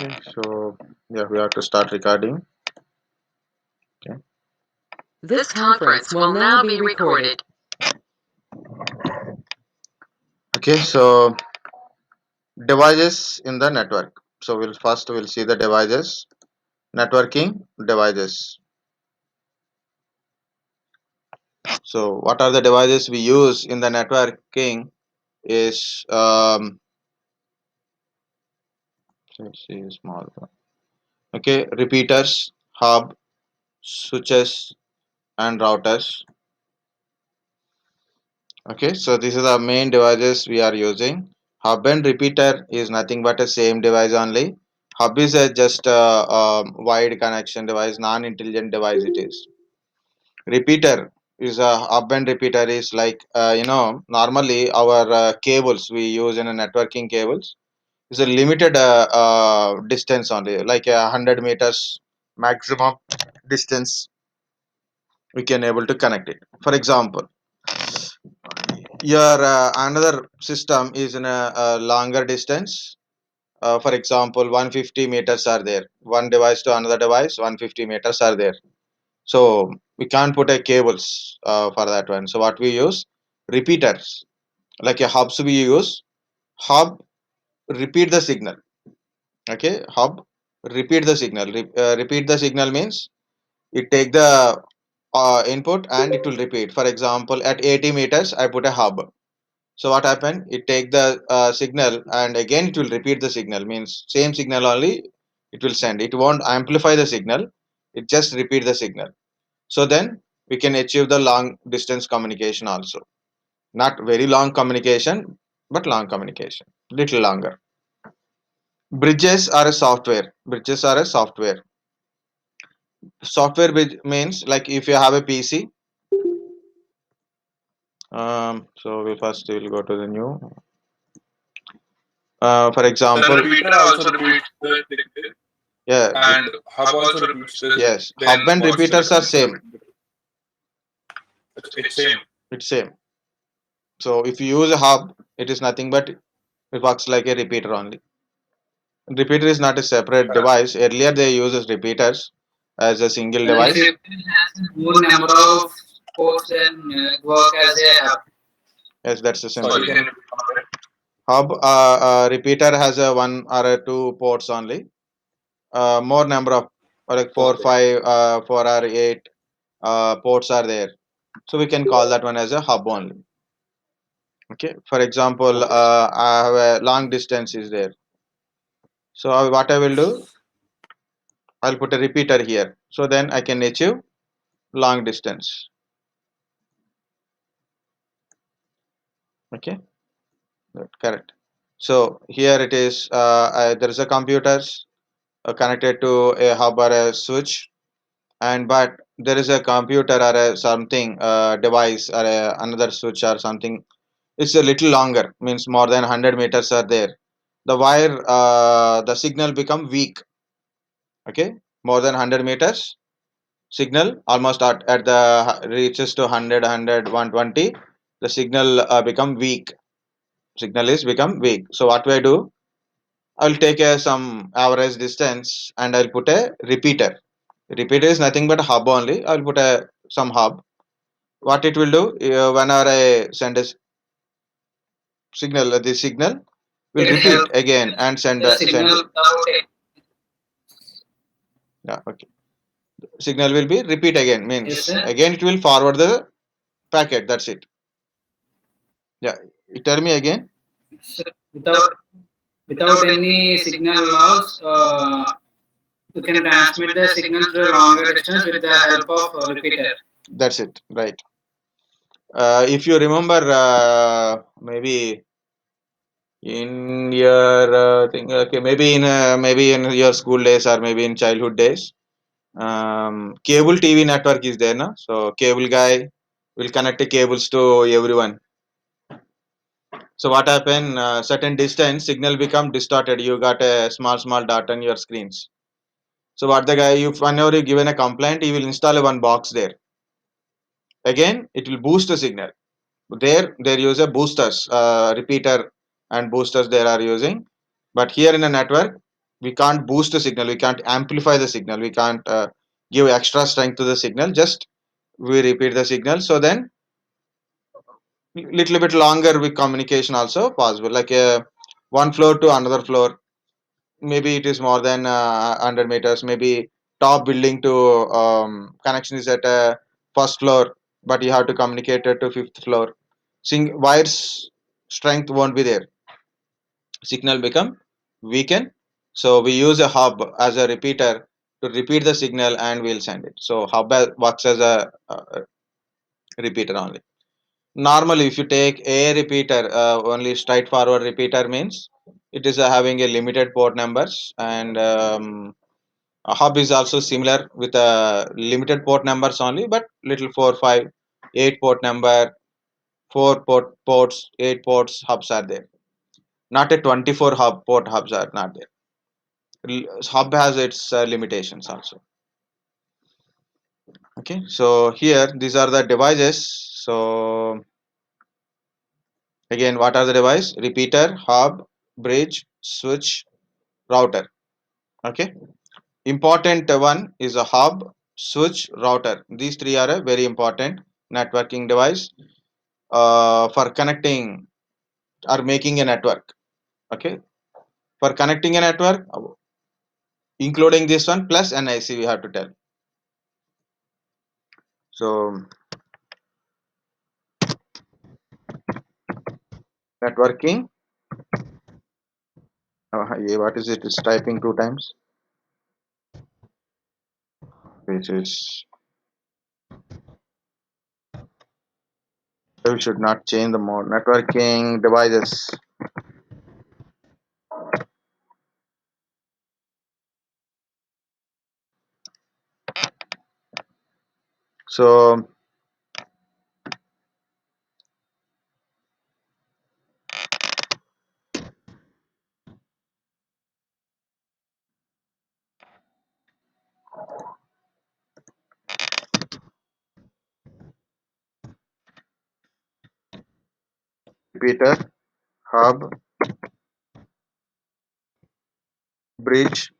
Okay, so yeah, we have to start recording. Okay. This conference will now be recorded. Okay, so devices in the network. So we'll see the devices, networking devices. So what are the devices we use in the networking is let's see small one. Okay, repeaters, hub, switches, and routers. Okay, so these are the main devices we are using. Hub and repeater is nothing but a same device only. Hub is a just a wide connection device, non-intelligent device it is. Repeater is a hub and repeater is like normally our cables we use in a networking cables is a limited distance only, like 100 meters maximum distance we can able to connect it. For example, your another system is in a longer distance. For example, 150 meters are there. One device to another device, 150 meters are there. So we can't put a cables for that one. So what we use? Repeaters. Like a hubs we use. Hub repeat the signal. Okay, hub repeat the signal. Repeat the signal means it take the input and it will repeat. For example, at 80 meters, I put a hub. So what happened? It take the signal and again it will repeat the signal. Means same signal only it will send. It won't amplify the signal. It just repeat the signal. So then we can achieve the long distance communication also. Not very long communication, but long communication. Little longer. Bridges are a software. Bridges are a software. Software bridge means like if you have a PC. So we first will go to the new. For The example, repeater also repeats the signal, yeah, and hub also repeats this. yes, hub Then and what's the repeaters are difference same. between the two? It's same. It's same. So if you use a hub, it is nothing but it works like a repeater only. Repeater is not a separate Correct. device. Earlier they used repeaters as a single If device. it has more number of ports, then it work as a hub. Yes, that's a simple Sorry, thing. can you repeat on that? Hub repeater has a one or a two ports only. More number of like four, Okay. five, four or eight ports are there. So we can call that one as a hub only. Okay. For example, Okay. I have a long distance is there. So what I will do, I'll put a repeater here. So then I can achieve long distance. Okay, correct. So here it is. There is a computers connected to a hub or a switch, and but there is a computer or a something device or another switch or something. It's a little longer. Means more than 100 meters are there. The wire, the signal become weak. Okay, more than 100 meters signal almost at the reaches to 100 the signal become weak. Signal is become weak. So what do I do? I'll take some average distance and I'll put a repeater. Repeater is nothing but a hub only. I'll put a some hub. What it will do whenever I send a signal, the signal will It repeat helps again and the send signal it. without a Yeah, okay. Signal will be repeat again yes, means sir. again it will forward the packet. That's it. Yeah, you tell me again. So without any signal loss, you can transmit the signal through a longer distance with the help of a repeater. That's it. Right. If you remember, maybe in your thing, okay, maybe in your school days or maybe in childhood days, cable TV network is there, no? So cable guy will connect the cables to everyone. So what happen? Certain distance signal become distorted. You got a small dot on your screens. So what the guy, you whenever you given a complaint, he will install one box there. Again, it will boost the signal. There use a boosters, repeater and boosters they are using. But here in a network, We can't boost the signal, we can't amplify the signal, we can't give extra strength to the signal, just we repeat the signal. So then little bit longer with communication also possible, like one floor to another floor, maybe it is more than 100 meters, maybe top building to connection is at first floor, but you have to communicate it to fifth floor. Wires strength won't be there, signal become weaken. So we use a hub as a repeater to repeat the signal and we'll send it. So hub works as a repeater only. Normally if you take a repeater, only straightforward repeater means it is having a limited port numbers, and a hub is also similar with a limited port numbers only, but little 4 5 8 port number, 4 ports, 8 ports hubs are there, not a 24 port hubs are not there. Hub has its limitations also. Okay, so here these are the devices. So again, what are the device? Repeater, hub, bridge, switch, router. Okay, important one is a hub, switch, router. These three are a very important networking device for connecting or making a network. Okay, for connecting a network, including this one plus NIC, we have to tell. So networking, what is it? It's typing two times, which is, we should not change the mode. Networking devices. So repeater, hub, bridge,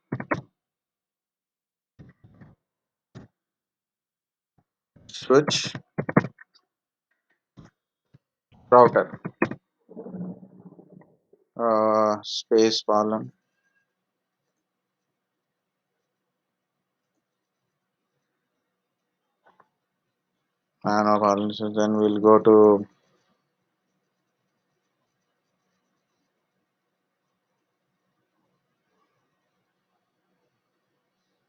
switch, router. Space column, and column. So then we'll go to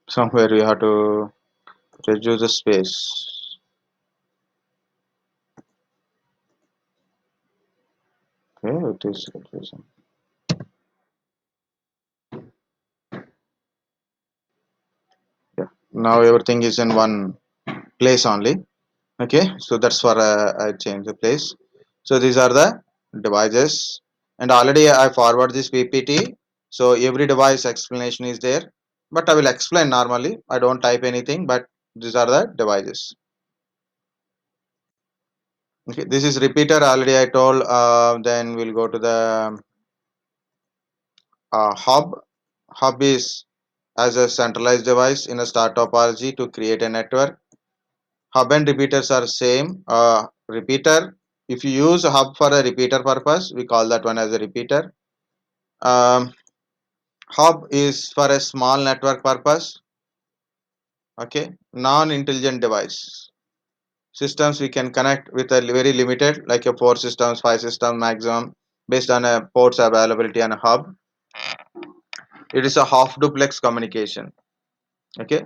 somewhere you have to reduce the space. Okay, it is reducing. Yeah. Now everything is in one place only. Okay, so that's for I change the place. So these are the devices, and already I forward this PPT. So every device explanation is there, but I will explain normally. I don't type anything, but these are the devices. Okay, this is repeater already I told. Then we'll go to the hub. Hub is as a centralized device in a star topology to create a network. Hub and repeaters are same. Repeater, if you use a hub for a repeater purpose, we call that one as a repeater. Um, Hub is for a small network purpose. Okay, non-intelligent device systems we can connect with a very limited, like a 4 systems, 5 system maximum, based on a ports availability and a hub. It is a half duplex communication. Okay,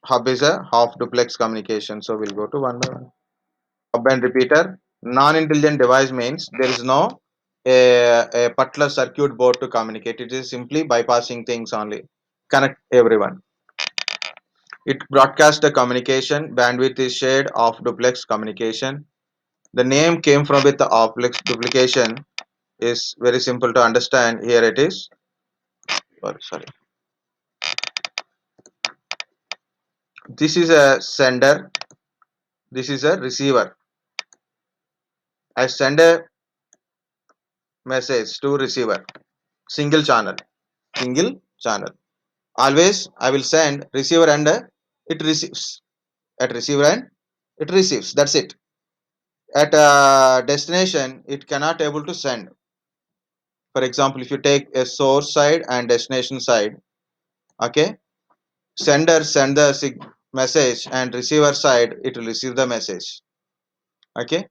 hub is a half duplex communication. So we'll go to one by one. Hub and repeater. Non-intelligent device means there is no a particular circuit board to communicate. It is simply bypassing things only. Connect everyone. It broadcasts the communication. Bandwidth is shared of duplex communication. The name came from with the duplex duplication is very simple to understand. Here it is. Sorry. This is a sender. This is a receiver. I send a message to receiver. Single channel. single channel. Always I will send receiver and it receives. At receiver end it receives, that's it. At destination it cannot able to send. For example, if you take a source side and destination side, okay, sender send the message and receiver side it will receive the message, okay,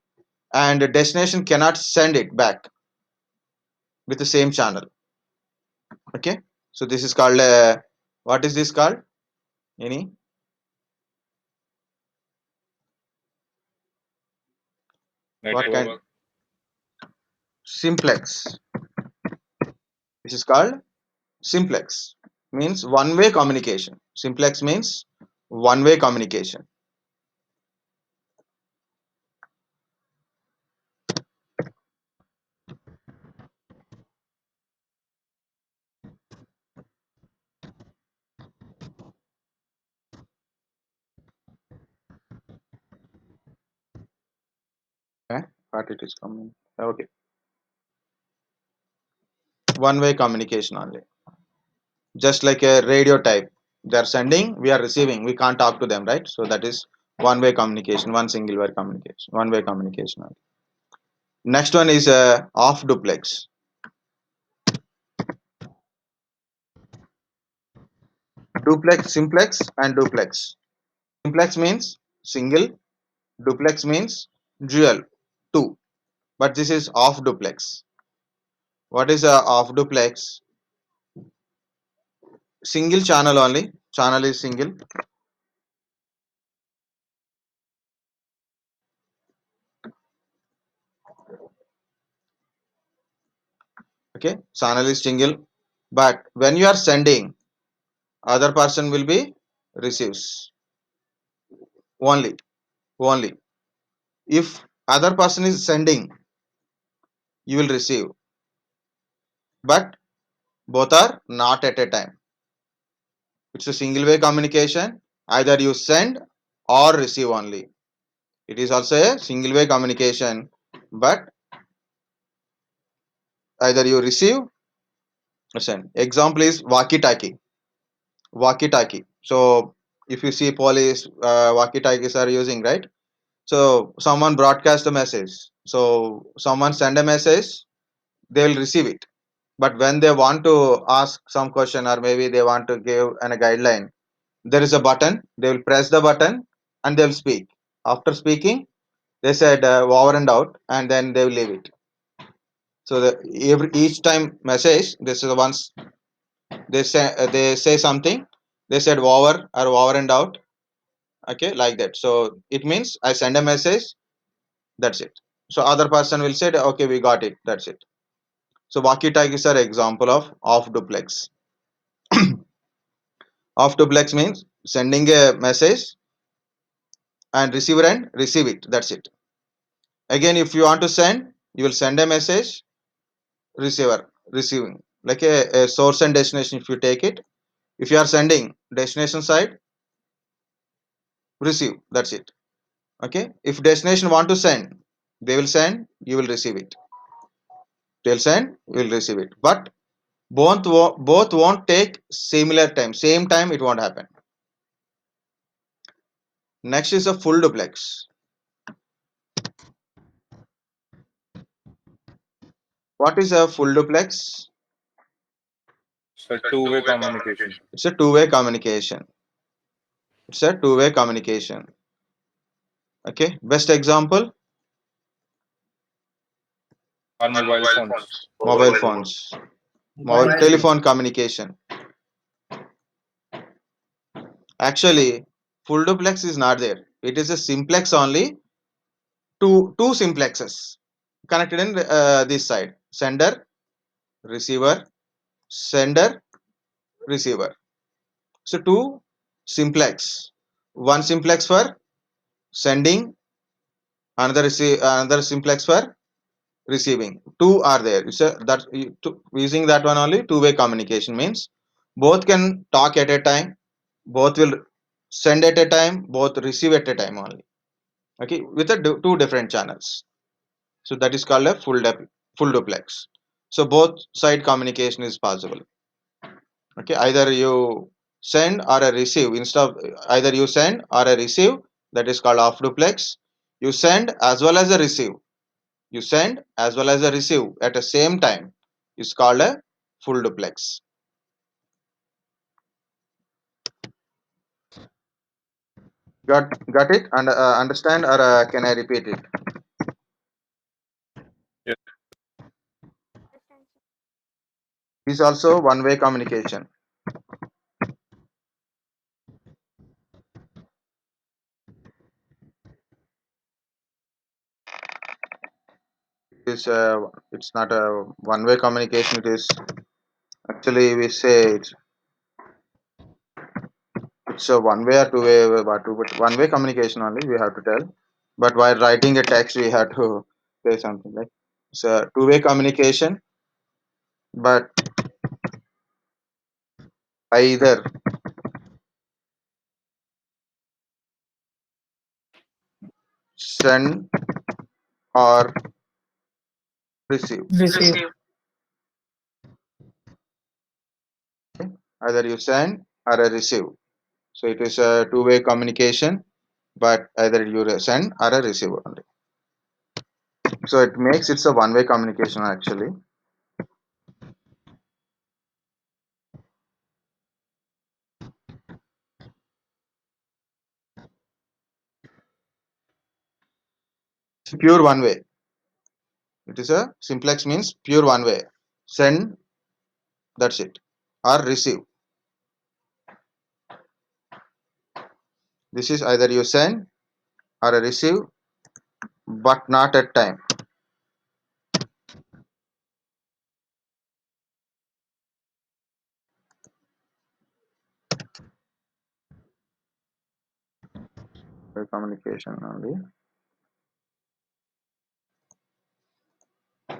and the destination cannot send it back with the same channel, okay. So this is called what is this called, any, what Network. kind, simplex. This is called simplex, means one way communication. Simplex means one way communication. What it is coming, okay, one way communication only, just like a radio type. They are sending, we are receiving, we can't talk to them, right? So that is one way communication, one single way communication, one way communication only. Next one is off duplex. Duplex, simplex and duplex. Simplex means single, duplex means dual, two, but this is off duplex. What is a off duplex? Single channel only, channel is single, okay, channel is single, but when you are sending, other person will be receives only, only. If other person is sending, you will receive, but both are not at a time. It's a single way communication, either you send or receive only. It is also a single way communication, but either you receive or send. Example is walkie talkie. Walkie talkie. So if you see police walkie talkies are using, right? So someone broadcast a message, so someone send a message, they will receive it, but when they want to ask some question or maybe they want to give a guideline, there is a button, they will press the button and they will speak. After speaking, they said over and out, and then they will leave it. So each time message, this is once they say something, they said over or over and out, okay, like that. So it means I send a message, that's it. So other person will say okay, we got it, that's it. So walkie talkies are example of off duplex. Off duplex means sending a message and receiver and receive it, that's it. Again, if you want to send, you will send a message, receiver receiving, like a source and destination. If you take it, if you are sending, destination side receive, that's it, okay. If destination want to send, they will send, you will receive it. They'll send, you will receive it, but both won't take similar time, same time it won't happen. Next is a full duplex. What is a full duplex? So two-way communication It's a two-way communication. It's a two-way communication. Okay. Best example, on mobile phones. mobile phones, mobile Mobile telephone communication. Actually, full duplex is not there. It is a simplex only. Two simplexes connected in this side. Sender, receiver, sender, receiver. So two simplex. One simplex for sending, another simplex for receiving. Two are there. So that using that one only, two-way communication means both can talk at a time, both will send at a time, both receive at a time only. Okay, with two different channels. So that is called a full duplex. So both side communication is possible. Okay, either you send or a receive. Instead of either you send or a receive, that is called off duplex. You send as well as a receive. You send as well as a receive at the same time is called a full duplex. Got it? And understand, or can I repeat it? Yes. Is also one-way communication. It's not a one-way communication. It is actually we say it's a one-way or two-way, but one-way communication only we have to tell. But while writing a text, we have to say something like it's a two-way communication, but either send or receive. Receive. Either you send or a receive. So it is a two-way communication, but either you send or a receive only. So it makes it's a one-way communication actually. It's pure one way. It is a simplex means pure one way. Send, that's it, or receive. This is either you send or a receive, but not at time. By communication only.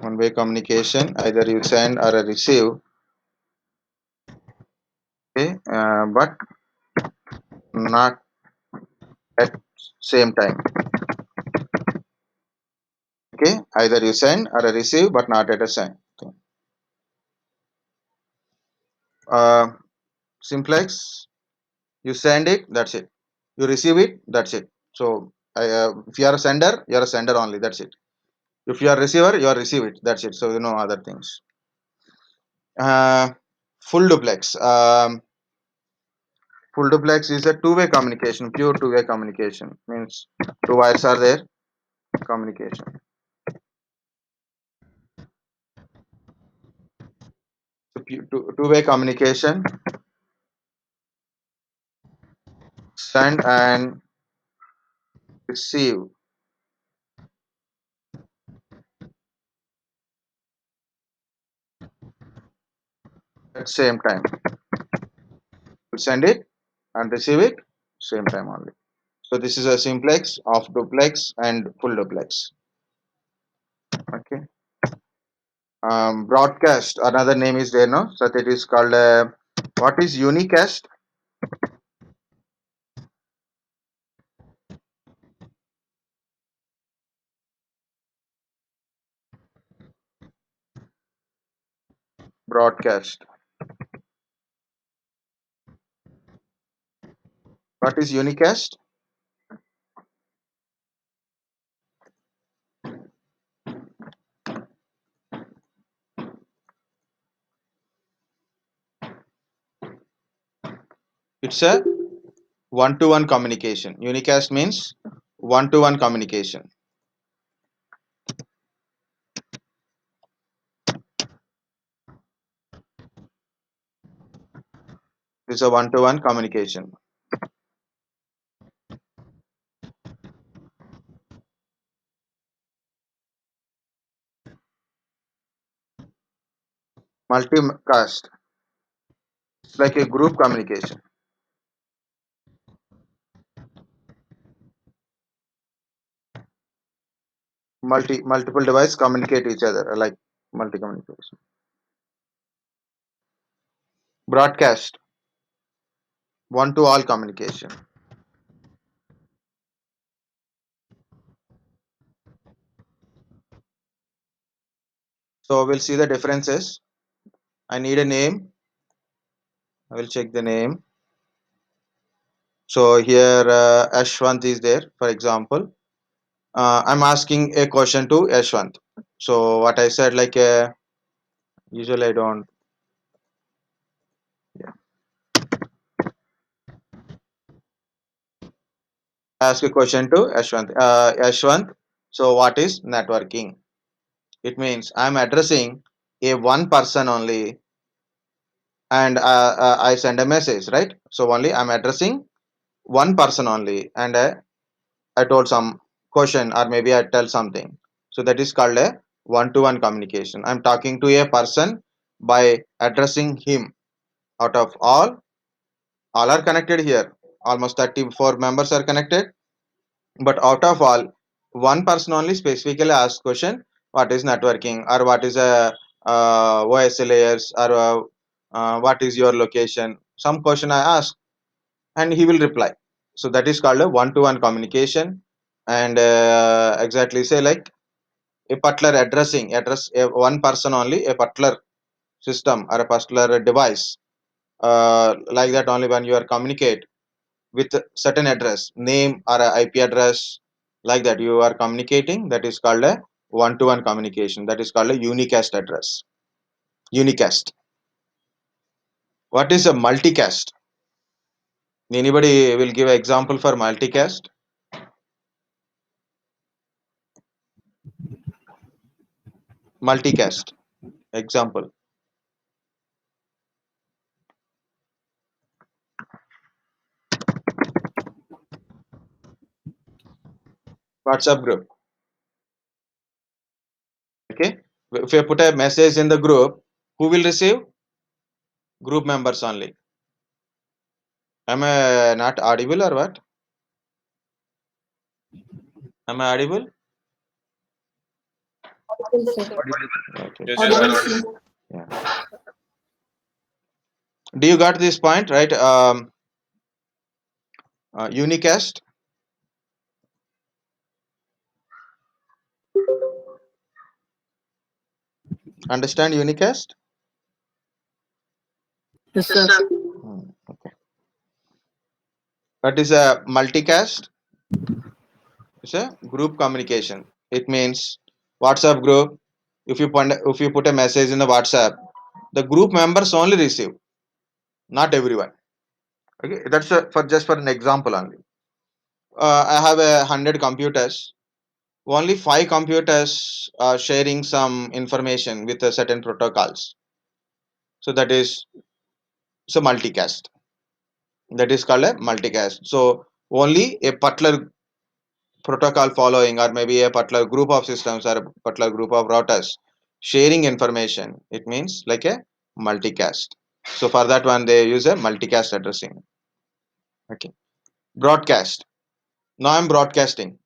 One way communication, either you send or a receive. Okay, but not at same time. Okay, either you send or a receive, but not at a same time. Simplex, you send it, that's it. You receive it, that's it. So if you are a sender, you are a sender only, that's it. If you are receiver, you are receive it, that's it. So you know other things. uh, Full duplex, full duplex is a two-way communication, pure two-way communication, means two wires are there, communication. So two-way communication, send and receive at same time. You send it and receive it same time only. So this is a simplex, of duplex and full duplex. Okay. Broadcast, another name is there, no? So it is called what is unicast? Broadcast. What is unicast? It's a one-to-one communication. Unicast means one-to-one communication. It's a one-to-one communication. Multicast. It's like a group communication. Multiple device communicate each other like multi communication. Broadcast, one to all communication. So we'll see the differences. I need a name. I will check the name. So here Ashwant is there, for example. I'm asking a question to Ashwant. So what I said, like usually I don't. Yeah. Ask a question to Ashwant. Ashwant. So what is networking? It means I'm addressing a one person only, and I send a message, right? So only I'm addressing one person only, and I told some question or maybe I tell something. So that is called a one-to-one communication. I'm talking to a person by addressing him. Out of all are connected here. Almost 34 members are connected, but out of all, one person only specifically asks question: what is networking, or what is a OS layers, or what is your location? Some question I ask, and he will reply. So that is called a one-to-one communication, and exactly say like a particular address a one person only, a particular system or a particular device, like that only when you are communicate with a certain address, name or a IP address, like that you are communicating, that is called a one-to-one communication. That is called a unicast address. Unicast. What is a multicast? Anybody will give an example for multicast? Multicast example. WhatsApp group. Okay. If you put a message in the group, who will receive? Group members only. Am I not audible or what? Am I audible? Audible, sir. Okay. Yes, Audible, sir. sir. Yeah. Do you got this point, right? Unicast. Understand unicast? Yes, sir. Okay. That is a multicast. It's a group communication. It means WhatsApp group. If you put a message in the WhatsApp, the group members only receive, not everyone. Okay, that's for just for an example only. I have 100 computers. Only 5 computers are sharing some information with a certain protocols. So that is so multicast. That is called a multicast. So only a particular protocol following, or maybe a particular group of systems or a particular group of routers sharing information. It means like a multicast. So for that one, they use a multicast addressing. Okay. Broadcast. Now I'm broadcasting,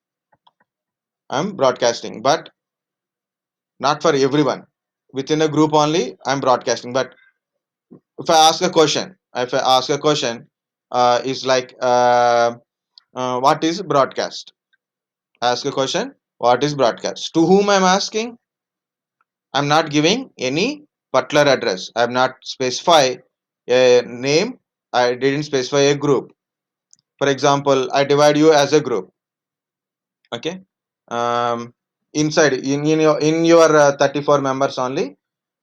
but not for everyone. Within a group only, I'm broadcasting. But if I ask a question, is like, what is broadcast? Ask a question. What is broadcast? To whom I'm asking? I'm not giving any particular address. I'm not specify a name. I didn't specify a group. For example, I divide you as a group. Okay. Inside in your 34 members only.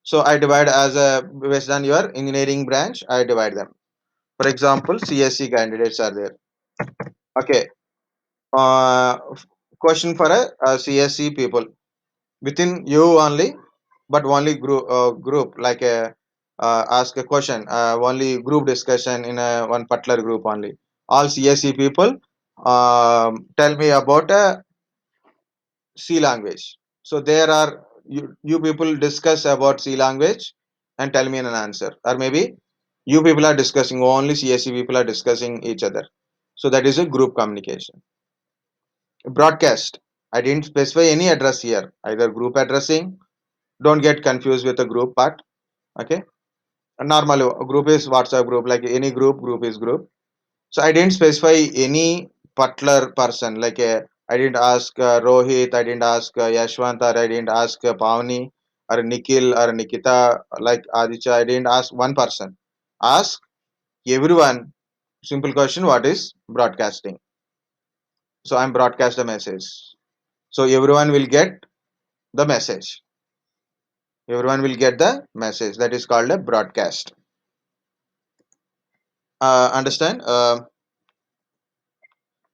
So I divide as a based on your engineering branch. I divide them. For example, CSC candidates are there. Okay. Uh, Question for a CSC people within you only, but only group like a ask a question, only group discussion in a one particular group only. All CSC people tell me about a C language. So there are you people discuss about C language and tell me an answer, or maybe you people are discussing, only CSC people are discussing each other. So that is a group communication. Broadcast. I didn't specify any address here, either group addressing. Don't get confused with the group part. Okay. Normal group is WhatsApp group, like any group is group. So I didn't specify any particular person, like I didn't ask Rohit, I didn't ask Yashwant, or I didn't ask Pavni or Nikhil or Nikita, like Aditya. I didn't ask one person. Ask Everyone, simple question, what is broadcasting? So I'm broadcast a message. So everyone will get the message. Everyone will get the message. That is called a broadcast. Understand?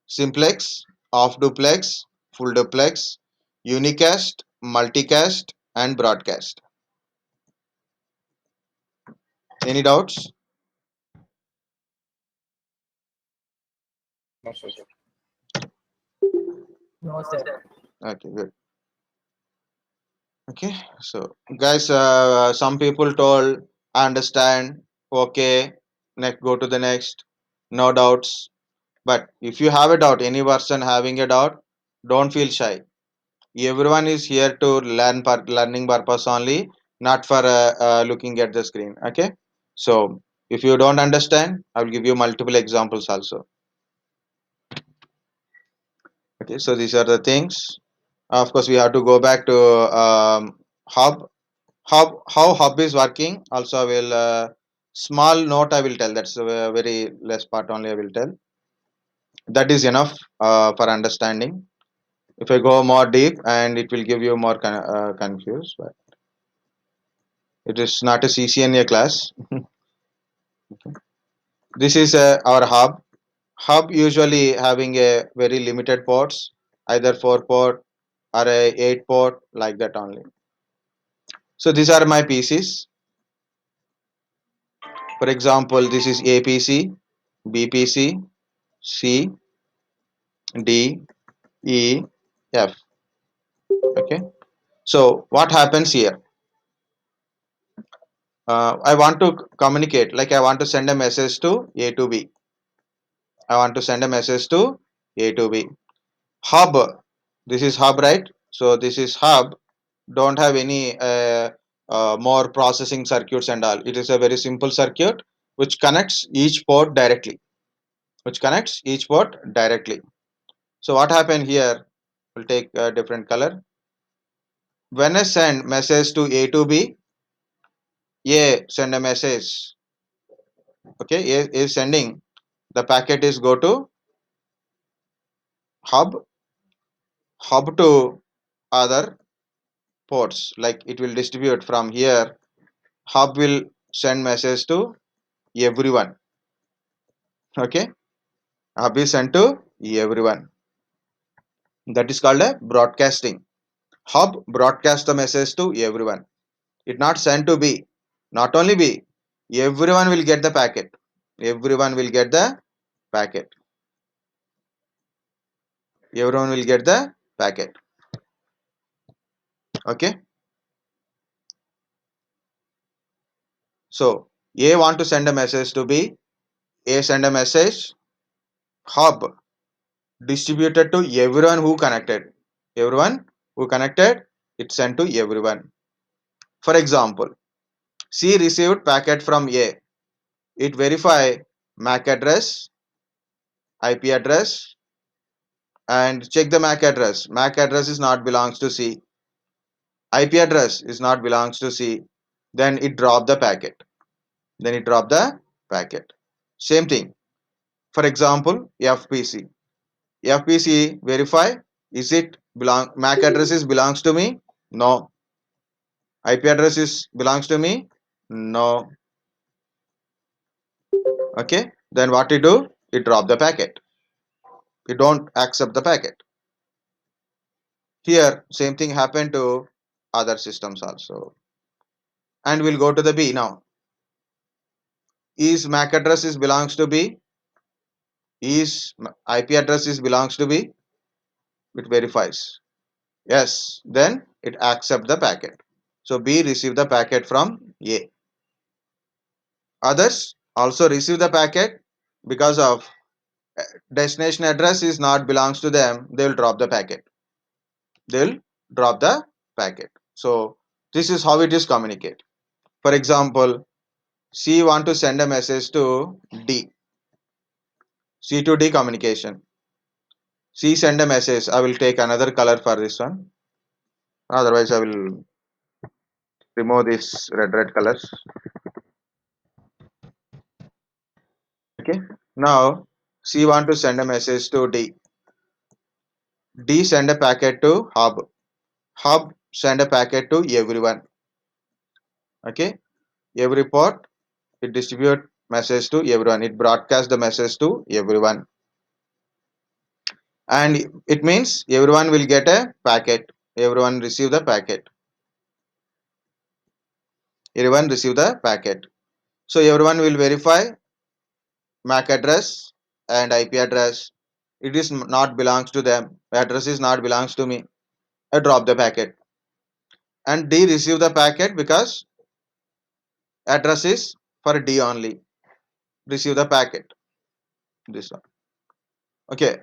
Simplex, off duplex, full duplex, unicast, multicast, and broadcast. Any doubts? No, sir. No, sir. Okay, good. Okay, so guys, some people told, I understand. Okay, next, go to the next. No doubts. But if you have a doubt, any person having a doubt, don't feel shy. Everyone is here to learn for learning purpose only, not for looking at the screen. Okay, so if you don't understand, I will give you multiple examples also. Okay, so these are the things. Of course, we have to go back to hub. How hub is working. Also, I will small note I will tell. That's a very less part only I will tell. That is enough for understanding. If I go more deep, and it will give you more confused. But it is not a CCNA class. This is our hub. Hub usually having a very limited ports, either 4 port or a 8 port, like that only. So these are my PCs. For example, this is APC, BPC, C, D, E, F. Okay. So what happens here? I want to communicate, like I want to send a message to A to B. I want to send a message to A to B. Hub. This is hub, right? So this is hub. Don't have any more processing circuits and all. It is a very simple circuit which connects each port directly. So what happened here? We'll take a different color. When I send message to A to B, A send a message. Okay, A is sending. The packet is go to hub, hub to other ports. Like it will distribute from here. Hub will send message to everyone. Okay, hub is sent to everyone. That is called a broadcasting. Hub broadcast the message to everyone. It not sent to B. Not only B, everyone will get the packet. Everyone will get the packet. Everyone will get the packet. Okay. So A want to send a message to B. A send a message. Hub distributed to everyone who connected. Everyone who connected, it sent to everyone. For example, C received packet from A. It verify MAC address, IP address, and check the MAC address. MAC address is not belongs to C. IP address is not belongs to C. Then it drop the packet. Same thing. For example, FPC. FPC verify, is it belong MAC address is belongs to me? No. IP address is belongs to me? No. Okay. Then what you do? You drop the packet. You don't accept the packet. Here, same thing happened to other systems also. And we'll go to the B now. Is MAC address is belongs to B? Is IP address is belongs to B? It verifies. Yes. Then it accept the packet. So B receive the packet from A. Others also receive the packet because of destination address is not belongs to them. They will drop the packet. They'll drop the packet. So this is how it is communicate. For example, C want to send a message to D. C to D communication. C send a message. I will take another color for this one. Otherwise, I will remove this red colors. Okay. Now C want to send a message to D. D send a packet to hub. Hub send a packet to everyone. Okay. Every port it distribute message to everyone. It broadcast the message to everyone. And it means everyone will get a packet. Everyone receive the packet. Everyone receive the packet. So everyone will verify MAC address and IP address. It is not belongs to them. Address is not belongs to me. I drop the packet. And D receive the packet because address is for D only. Receive the packet. This one. Okay.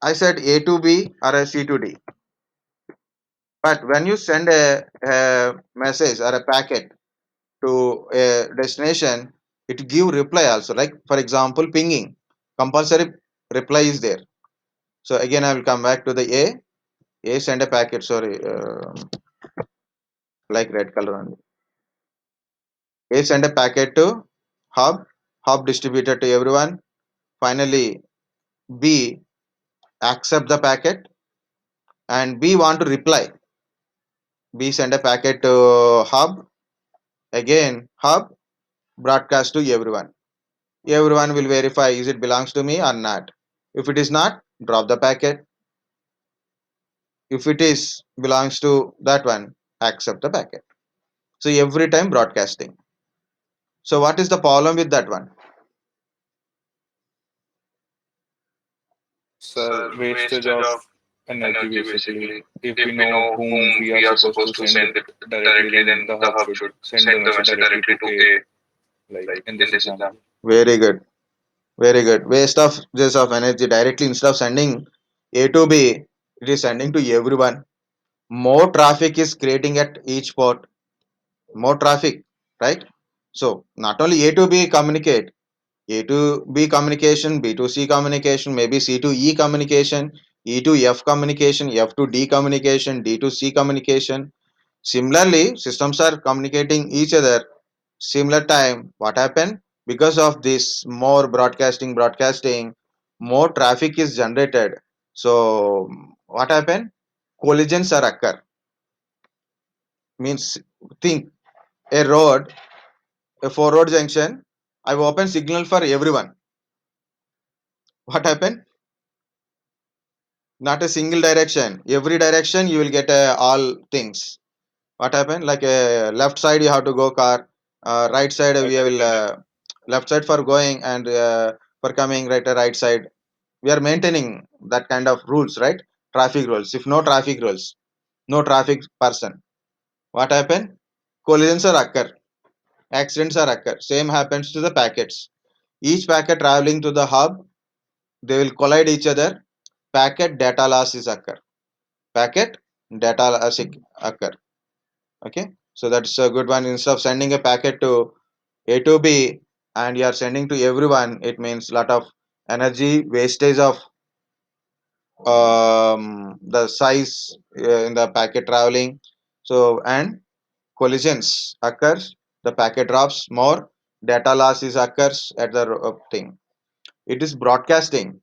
I said A to B or a C to D. But when you send a message or a packet to a destination, it give reply also. Like for example, pinging. Compulsory reply is there. So again, I will come back to the A. A send a packet. Sorry, like red color only. A send a packet to hub. Hub distributed to everyone. Finally, B accept the packet and B want to reply. B send a packet to hub. Again, hub broadcast to everyone. Everyone will verify is it belongs to me or not. If it is not, drop the packet. If it is belongs to that one, accept the packet. So every time broadcasting. So what is the problem with that one? Sir, wastage of energy basically. If we know whom we are supposed to send it directly, then the hub should send the message directly to A, like in this example. Very good. Very good. Waste of just of energy directly instead of sending A to B, it is sending to everyone. More traffic is creating at each port. More traffic, right? So not only A to B communicate, A to B communication, B to C communication, maybe C to E communication, E to F communication, F to D communication, D to C communication. Similarly, systems are communicating each other similar time. What happened? Because of this more broadcasting, more traffic is generated. So what happened? Collisions are occur. Means think a road, a four road junction. I've opened signal for everyone. What happened? Not a single direction. Every direction you will get all things. What happened? Like left side you have to go car, right side we will left side for going and for coming right side. We are maintaining that kind of rules, right? Traffic rules. If no traffic rules, no traffic person, what happen? Collisions are occur, accidents are occur. Same happens to the packets. Each packet traveling to the hub, they will collide each other. Packet data loss is occur. Packet data loss occur. Okay, so that's a good one. Instead of sending a packet to A to B and you are sending to everyone, it means lot of energy wastage of the size in the packet traveling. So and collisions occurs, the packet drops more, data loss is occurs at the thing. It is broadcasting.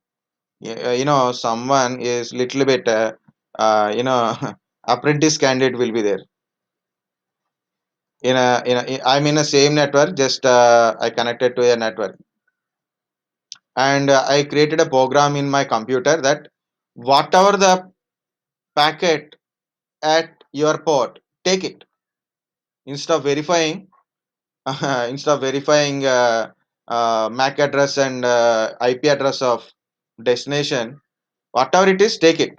You know, someone is little bit you know apprentice candidate will be there I'm in a same network, just I connected to a network and I created a program in my computer that whatever the packet at your port, take it. Instead of verifying instead of verifying MAC address and IP address of destination, whatever it is, take it.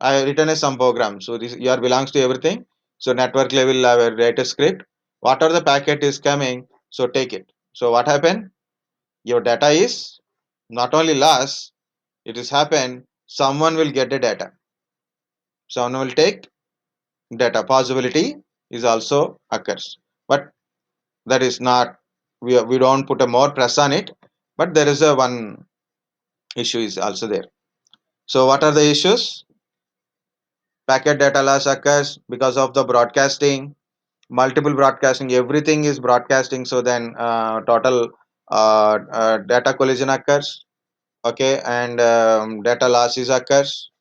I written a some program. So this your belongs to everything. So network level I will write a script. Whatever the packet is coming, so take it. So what happened? Your data is not only lost, it is happen. Someone will get the data. Someone will take data. Possibility is also occurs, but that is not. We don't put a more press on it, but there is a one issue is also there. So what are the issues? Packet data loss occurs because of the broadcasting, multiple broadcasting. Everything is broadcasting. So then total data collision occurs, okay, and data losses occurs.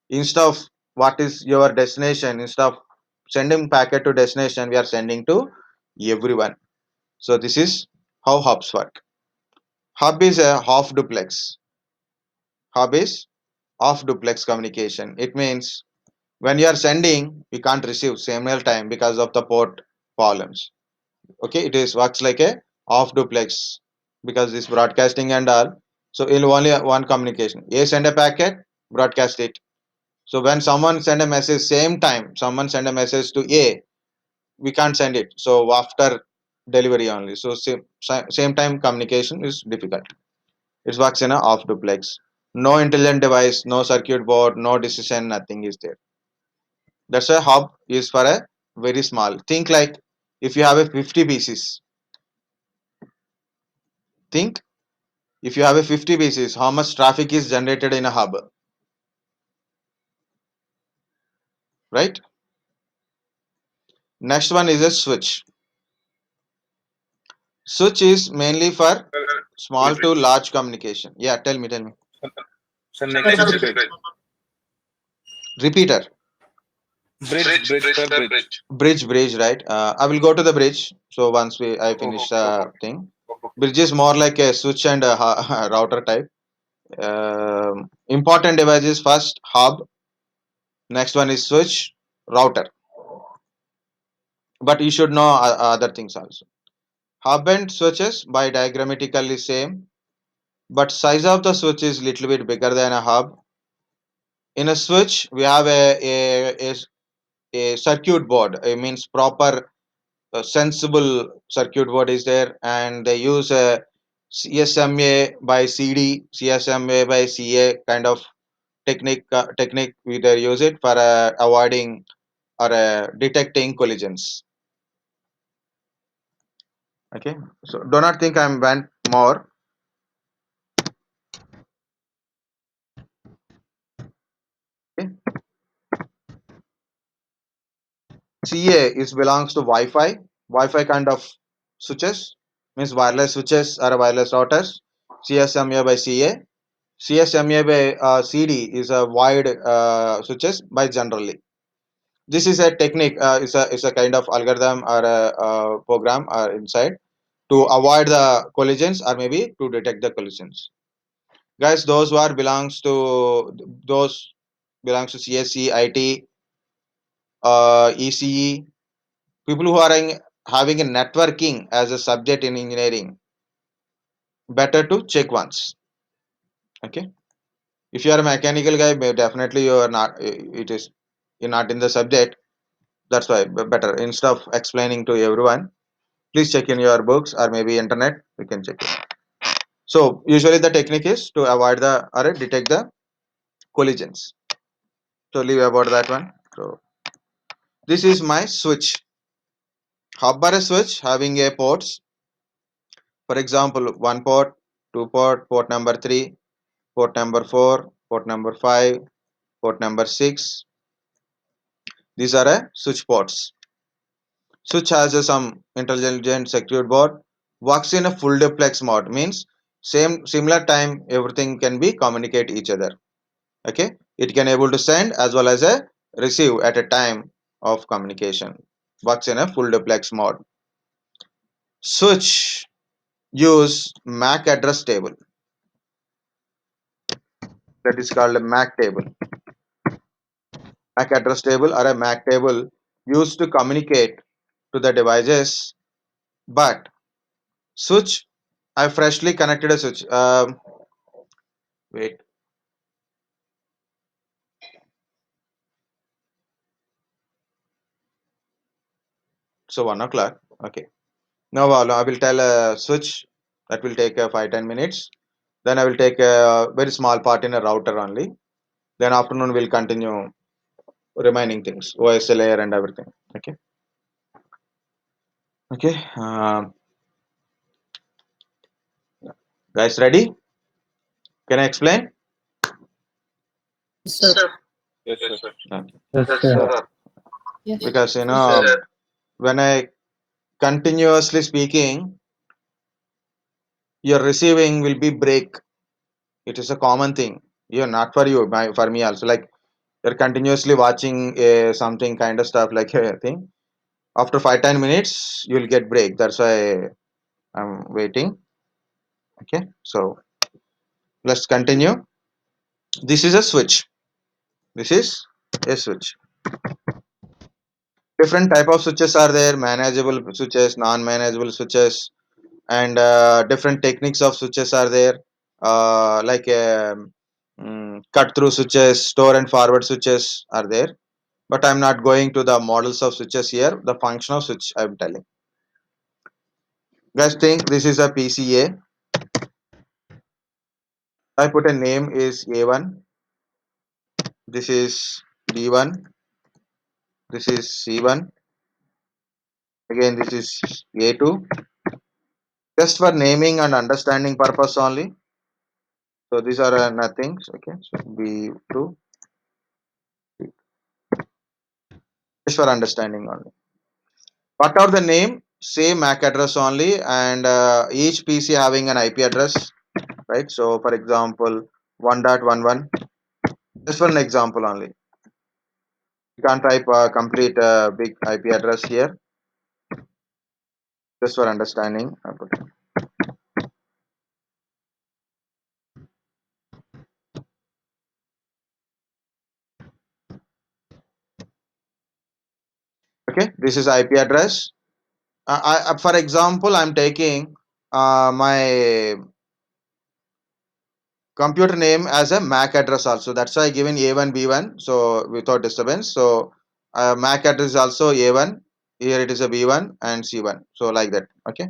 Instead of what is your destination, instead of sending packet to destination, we are sending to everyone. So this is how hubs work. Hub is a half duplex. Hub is half duplex communication. It means when you are sending, you can't receive same time because of the port problems. Okay, it is works like a half duplex because this broadcasting and all. So it'll only one communication. A send a packet, broadcast it. So when someone send a message same time, someone send a message to A, we can't send it. So after delivery only. So same time communication is difficult. It works in a off duplex. No intelligent device, no circuit board, no decision, nothing is there. That's a hub is for a very small. Think like if you have a 50 pieces. Think if you have a 50 pieces, how much traffic is generated in a hub, right? Next one is a switch. Switch is mainly for small to large communication. Yeah, tell me. So Sir, next is bridge. Repeater. Bridge for bridge. Bridge, right? I will go to the bridge. So once I finish the thing, bridge is more like a switch and a router type. Important devices first hub, next one is switch, router. But you should know other things also. Hub and switches by diagrammatically same, but size of the switch is little bit bigger than a hub. In a switch, we have a circuit board. It means proper sensible circuit board is there, and they use a CSMA by CD, CSMA by CA kind of technique. We they use it for avoiding or detecting collisions. Okay, so do not think I'm went more. Okay. CA is belongs to Wi-Fi. Wi-Fi kind of switches means wireless switches or wireless routers. CSMA by CA. CSMA by CD is a wide switches by generally. This is a technique. Is a kind of algorithm or a, program inside to avoid the collisions or maybe to detect the collisions. Guys, those belongs to CSC, IT, ECE. People who are having a networking as a subject in engineering, better to check once. Okay, if you are a mechanical guy, definitely you are not. It is you're not in the subject. That's why better instead of explaining to everyone, please check in your books or maybe internet. We can check it. So usually the technique is to avoid the or detect the collisions. So leave about that one. So this is my switch. Hub or a switch having a ports. For example, one port, two port, port number three, port number 4, port number 5, port number 6. These are a switch ports. Switch has some intelligent circuit board, works in a full duplex mode, means same similar time everything can be communicate each other. Okay, it can able to send as well as a receive at a time of communication. Works in a full duplex mode. Switch use MAC address table, that is called a MAC table. MAC address table or a MAC table used to communicate to the devices. But switch, I freshly connected a switch. Wait, so 1 o'clock. Okay. Now I will tell a switch that will take 5-10 minutes. Then I will take a very small part in a router only. Then afternoon we'll continue remaining things, OS layer and everything. Okay. Okay. Guys, ready? Can I explain? sir. Yes, sir. Okay. Yes, sir. Because when I continuously speaking, your receiving will be break. It is a common thing. Yeah, not for you, for me also. Like you're continuously watching something kind of stuff like a thing. After 5-10 minutes, you'll get break. That's why I'm waiting. Okay, so let's continue. This is a switch. This is a switch. Different type of switches are there: manageable switches, non-manageable switches, and different techniques of switches are there. Like cut through switches, store and forward switches are there. But I'm not going to the models of switches here. The function of switch I'm telling. Guys, think this is a PCA. I put a name is A1. This is B1. This is C1. Again, this is A2. Just for naming and understanding purpose only. So these are nothings. Okay, so B2 just for understanding only. What are the name? Same MAC address only, and each PC having an IP address, right? So for example, 1.11. Just for an example only. You can't type complete big IP address here. Just for understanding. Okay, this is IP address. For example, I'm taking my computer name as a MAC address also. That's why I given A1 B1. So without disturbance. So MAC address is also A1. Here it is a B1 and C1. So like that. Okay,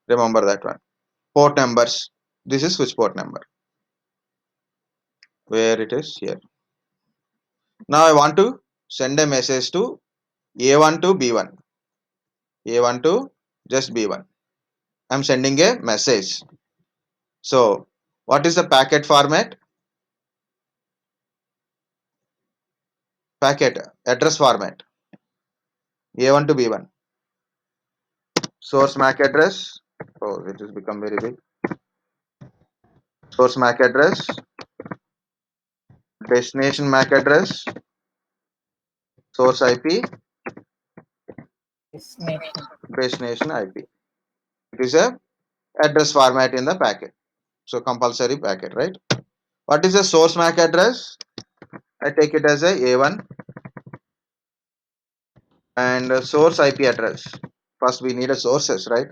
remember that one. Port numbers. This is switch port number. Where it is here. Now I want to send a message to A1 to B1. A1 to just B1. I'm sending a message. So what is the packet format? Packet address format. A1 to B1. Source MAC address. Oh, it has become very big. Source MAC address. Destination MAC address. Source IP. Destination IP. It is a address format in the packet. So compulsory packet, right? What is the source MAC address? I take it as a A1 and source IP address. First we need a sources, right?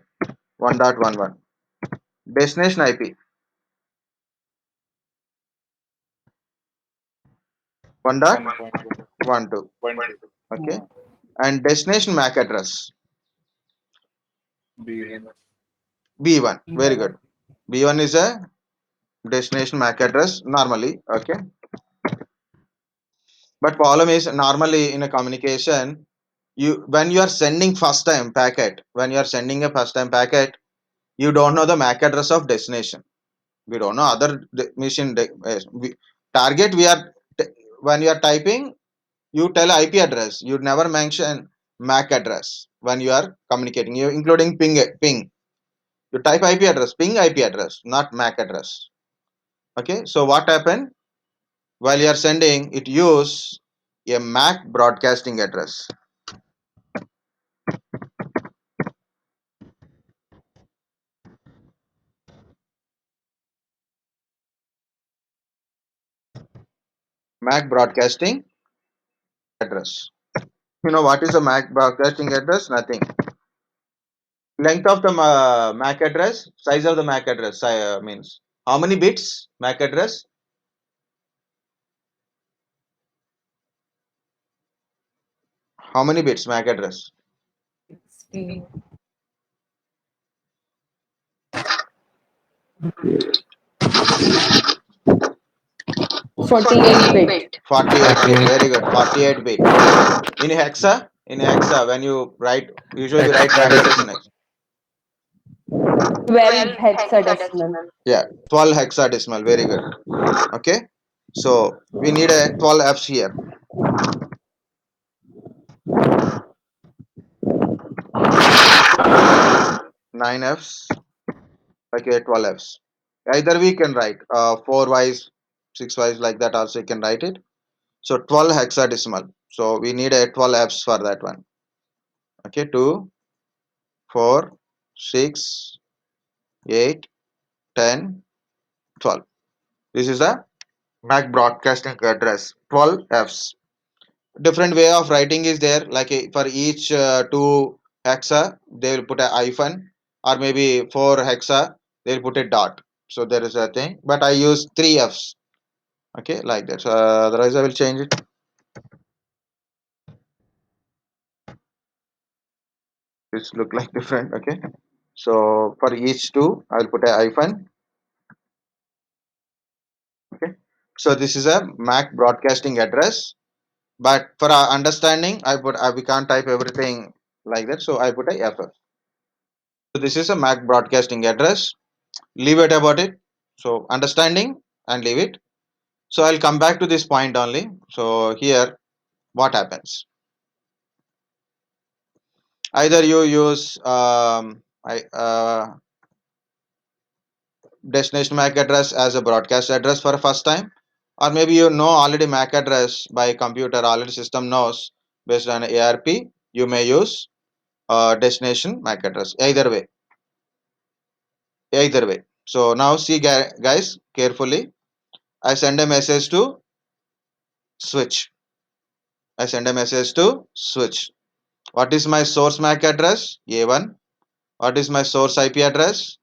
1.11. Destination IP 1.12. 1.1. Okay. And destination MAC address B1. B1. Very good. B1 is a destination MAC address normally. Okay. But problem is normally in a communication, you when you are sending first time packet, when you are sending a first time packet, you don't know the MAC address of destination. We don't know other mission target. When you are typing, you tell IP address. You never mention MAC address when you are communicating. You including ping. You type IP address, ping IP address, not MAC address. Okay. So what happened while you are sending? It use a MAC broadcasting address. MAC broadcasting address. You know what is a MAC broadcasting address? Nothing. Length of the MAC address, size of the MAC address means how many bits MAC address? How many bits MAC address? 48 bit. 48 bit. Very good. 48 bit. In hexa, when you write, usually we write matrices in hexa. 12 hexadecimal. Yeah, 12 hexadecimal. Very good. Okay. So we need a 12 Fs here. 9 Fs. like a 12 Fs. Either we can write 4 wise, 6 wise, like that also you can write it. So 12 hexadecimal. So we need a 12 Fs for that one. Okay, 2, 4, 6, 8, 10, 12. This is the MAC broadcasting address, 12 Fs. Different way of writing is there, like for each 2 hexa they will put a hyphen, or maybe 4 hexa they'll put a dot. So there is a thing, but I use 3 Fs. Okay, like that. So otherwise I will change it. This look like different. Okay, so for each 2 I will put a hyphen. Okay, so this is a MAC broadcasting address, but for our understanding we can't type everything like that, so I put a FF. So this is a MAC broadcasting address. Leave it about it. So understanding and leave it. So I'll come back to this point only. So here what happens, either you use destination MAC address as a broadcast address for the first time, or maybe you know already MAC address by computer, already system knows based on ARP, you may use destination MAC address. Either way. So now see guys carefully. I send a message to switch. I send a message to switch. What is my source MAC address? A1. What is my source IP address?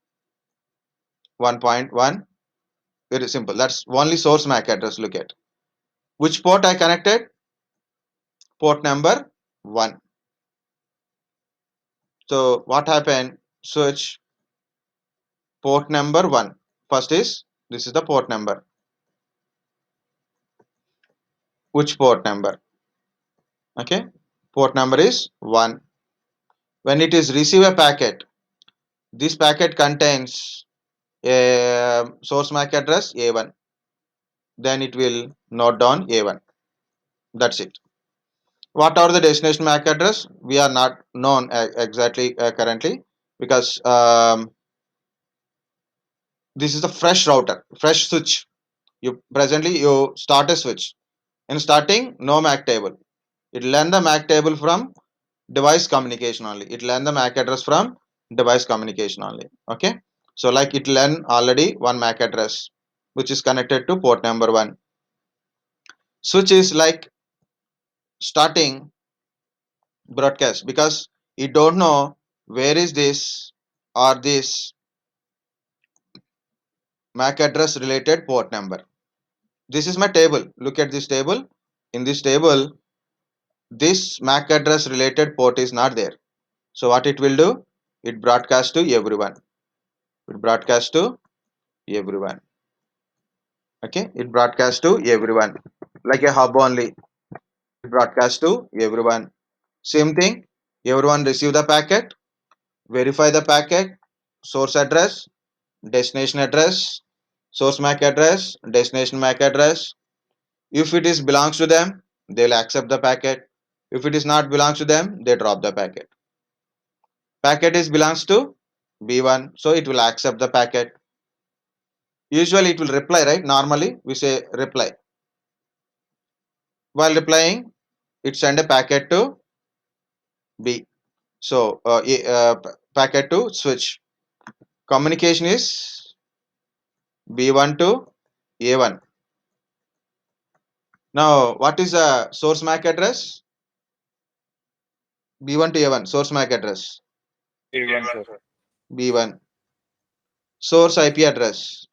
1.1. Very simple. That's only source MAC address. Look at which port I connected. Port number 1. So what happened? Switch port number 1. First is this is the port number. Which port number? Okay. Port number is 1. When it is receive a packet, this packet contains a source MAC address A1. Then it will note down A1. That's it. What are the destination MAC address? We are not known exactly currently, because this is the fresh router, fresh switch. You start a switch. In starting, no MAC table. It learn the MAC table from device communication only. It learn the MAC address from device communication only. Okay. So like it learn already one MAC address which is connected to port number 1. Switch is like starting broadcast, because you don't know where is this or this MAC address related port number. This is my table. Look at this table. In this table, this MAC address related port is not there. So what it will do? It broadcasts to everyone. It broadcasts to everyone. Okay, it broadcasts to everyone like a hub only. It broadcasts to everyone. Same thing. Everyone receive the packet, verify the packet, source address, destination address, source MAC address, destination MAC address. If it is belongs to them, they will accept the packet. If it is not belongs to them, they drop the packet. Packet is belongs to B1, so it will accept the packet. Usually it will reply, right? Normally we say reply. While replying, it send a packet to B. So packet to switch. Communication is B1 to A1. Now what is the source MAC address? B1 to A1 source MAC address. A1, sir. B1. Source IP address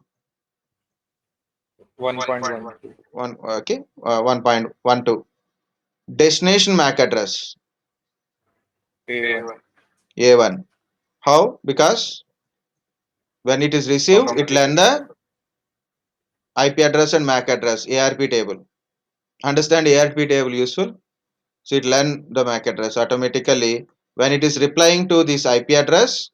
1.12. 1. Okay, 1.12. Destination MAC address A1. A1. How? Because when it is received, it learn the IP address and MAC address, ARP table. Understand ARP table useful? So it learn the MAC address automatically. When it is replying to this IP address,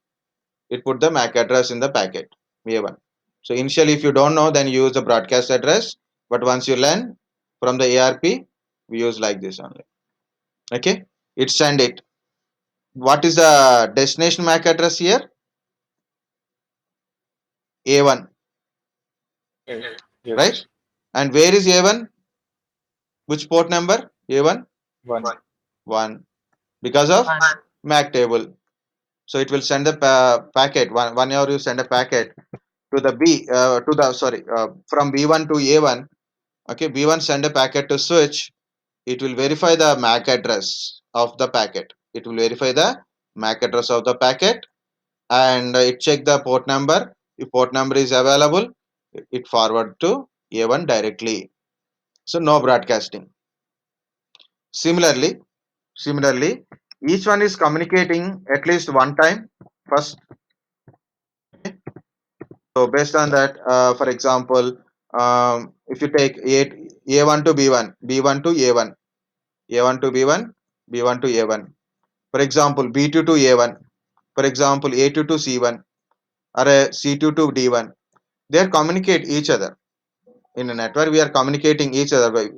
it put the MAC address in the packet A1. So initially, if you don't know, then you use the broadcast address. But once you learn from the ARP, we use like this only. Okay, it send it. What is the destination MAC address here? A1, Yes. right? And where is A1? Which port number? A1? One. 1. Because of MAC table. So it will send a packet. One hour you send a packet to the from B1 to A1. Okay, B1 send a packet to switch. It will verify the MAC address of the packet. It will verify the MAC address of the packet, and it check the port number. If port number is available, it forward to A1 directly. So no broadcasting. Similarly, Similarly, each one is communicating at least one time first. So based on that, for example, if you take A1 to B1, B1 to A1, A1 to B1, B1 to A1. For example, B2 to A1. For example, A2 to C1 or a C2 to D1. They are communicate each other in a network. We are communicating each other.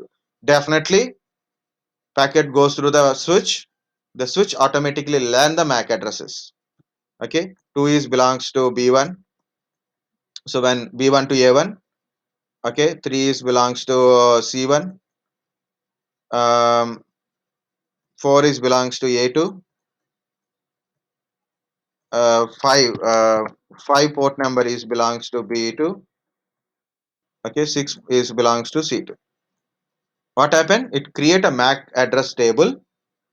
Definitely, packet goes through the switch. The switch automatically learn the MAC addresses. Okay, 2 is belongs to B1. So when B1 to A1, okay, 3 is belongs to C1, 4 is belongs to A2, 5 port number is belongs to B2, okay, 6 is belongs to C2. What happened? It create a MAC address table.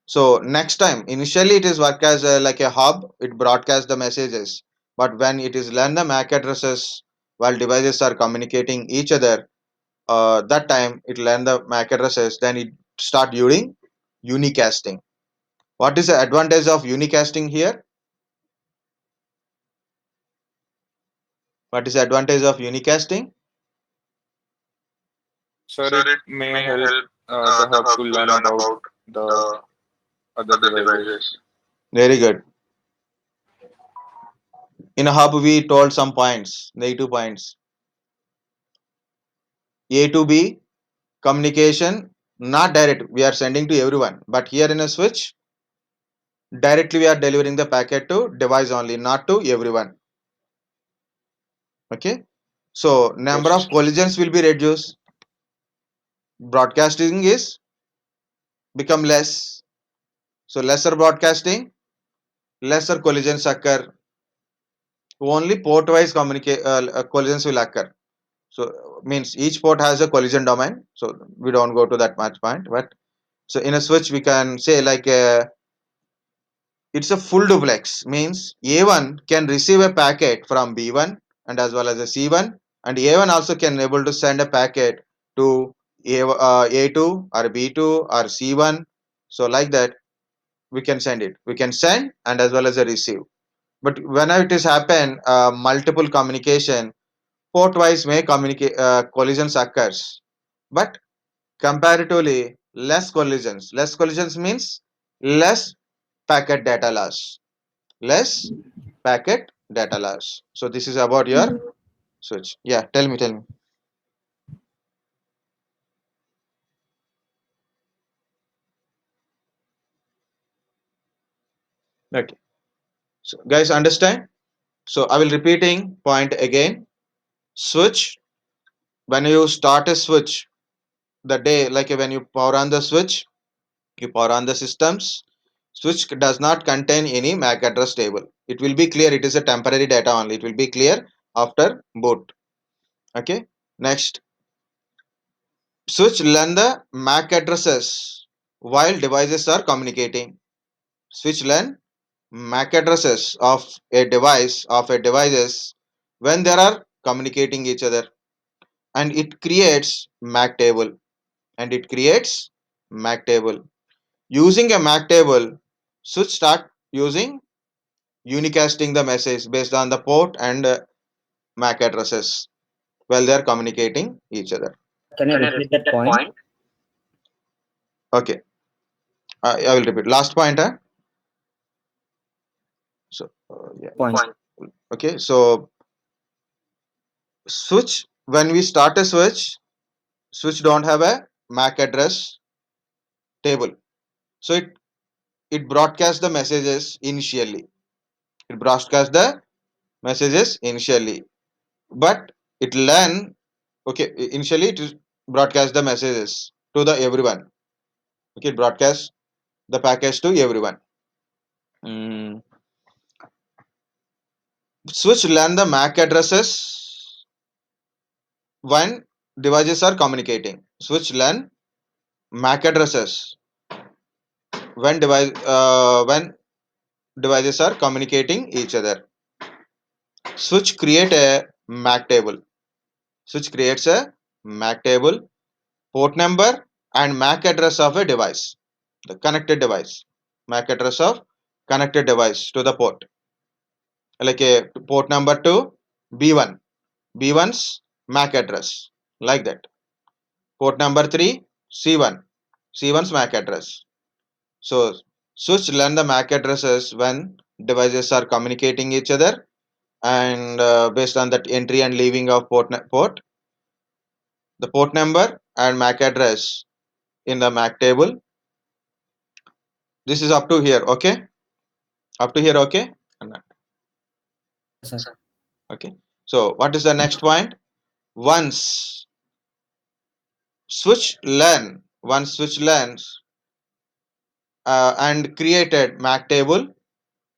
So next time, initially it is work as like a hub, it broadcasts the messages. But when it is learn the MAC addresses while devices are communicating each other, that time it learn the MAC addresses, then it start using unicasting. What is the advantage of unicasting here? What is the advantage of unicasting? Sir, it may help the hub to learn about the other devices. Very good. In a hub, we told some points, negative points. A to B communication, not direct. We are sending to everyone, but here in a switch, directly we are delivering the packet to device only, not to everyone. Okay. So number Yes. of collisions will be reduced. Broadcasting is become less. So lesser broadcasting, lesser collisions occur. Only port wise collisions will occur. So means each port has a collision domain. So we don't go to that much point. But so in a switch we can say like it's a full duplex. Means A1 can receive a packet from B1 and as well as a C1, and A1 also can able to send a packet to A2 or B2 or C1. So like that we can send it. We can send and as well as a receive. But whenever it is happen, multiple communication port wise may communicate collisions occurs, but comparatively less collisions means less packet data loss, less packet data loss. So this is about your switch. Yeah, tell me. Okay, so guys understand. So I will repeating point again. Switch, when you start a switch, the day like when you power on the switch, you power on the systems. Switch does not contain any MAC address table. It will be clear. It is a temporary data only. It will be clear after boot. Okay. Next, switch learn the MAC addresses while devices are communicating. Switch learn MAC addresses of a devices when they are communicating each other, and it creates MAC table. And it creates MAC table. Using a MAC table, switch start using unicasting the message based on the port and MAC addresses while they are communicating each other. Can you repeat that point? Okay, I will repeat. Last point. So yeah. Point. Okay, so switch, when we start a switch don't have a MAC address table. So it broadcasts the messages initially. It broadcasts the messages initially. but it learn. Okay, initially it is broadcast the messages to the everyone. Okay, broadcast the package to everyone. Mm. Switch learn the MAC addresses when devices are communicating. Switch learn MAC addresses when devices are communicating each other. Switch create a MAC table. Switch creates a MAC table, port number and MAC address of a device, the connected device. MAC address of connected device to the port, like a port number to B1, B1's MAC address, like that. Port number 3, C1, C1's MAC address. So switch learn the MAC addresses when devices are communicating each other, and based on that entry and leaving of port, the port number and MAC address in the MAC table. This is up to here, okay? Up to here, okay? Yes, sir. Okay. So what is the next point? Once once switch learns and created MAC table,